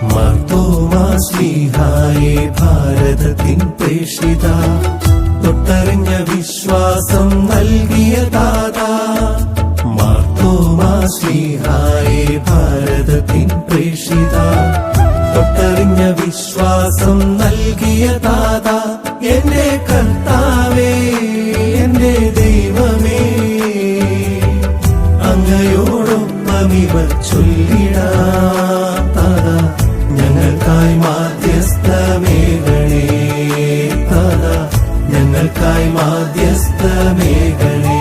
മാർത്തോമാ ശ്ലീഹായേ ഭാരതത്തിൻ പ്രേഷിത, തൊട്ടറിഞ്ഞ വിശ്വാസം നൽകിയ ദാതാ. മാർത്തോമാ ശ്ലീഹായേ ഭാരതത്തിൻ പ്രേഷിത, തൊട്ടറിഞ്ഞ വിശ്വാസം നൽകിയ ദാതാ. എന്റെ കർത്താവേ, എന്റെ ദൈവമേ, അങ്ങയോടൊപ്പമിവ ചൊല്ലിടാം താതാ. ഞങ്ങൾക്കായി മാധ്യസ്ഥമേകണേ താതാ, ഞങ്ങൾക്കായി മാധ്യസ്ഥമേകണേ.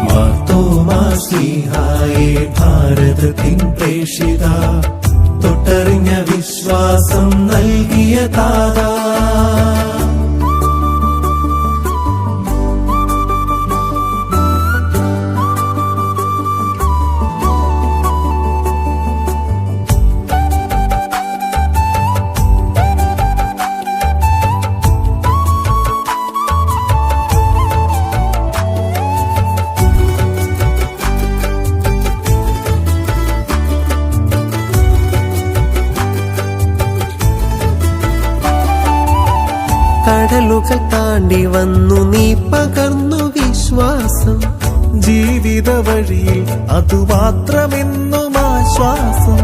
മാർത്തോമാ ശ്ലീഹായേ ഭാരതത്തിൻ പ്രേഷിത, തൊട്ടറിഞ്ഞ വിശ്വാസം നൽകിയ താതാ. കടലുകൾ താണ്ടി വന്നു നീ പകർന്നു വിശ്വാസം, ജീവിത വഴിയിൽ അതുമാത്രമെന്നും ആശ്വാസം.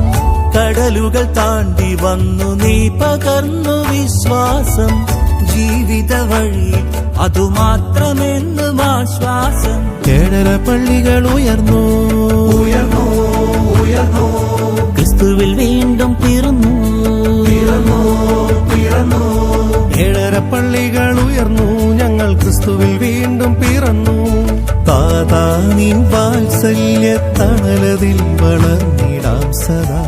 കടലുകൾ താണ്ടി വന്നു നീ പകർന്നു വിശ്വാസം, ജീവിത വഴിയിൽ അതുമാത്രമെന്നും ആശ്വാസം. 7 പള്ളികൾ ഉയർന്നു ഉയർന്നു ഉയർന്നു, ക്രിസ്തുവിൽ വീണ്ടും പിറന്നു പിറന്നു പിറന്നു. 7 പള്ളികൾ ഉയർന്നു, ഞങ്ങൾ ക്രിസ്തുവിൽ വീണ്ടും പിറന്നു. താതാ നിൻ വാത്സല്യ തണലതിൽ വളർന്നിടാം സദാ.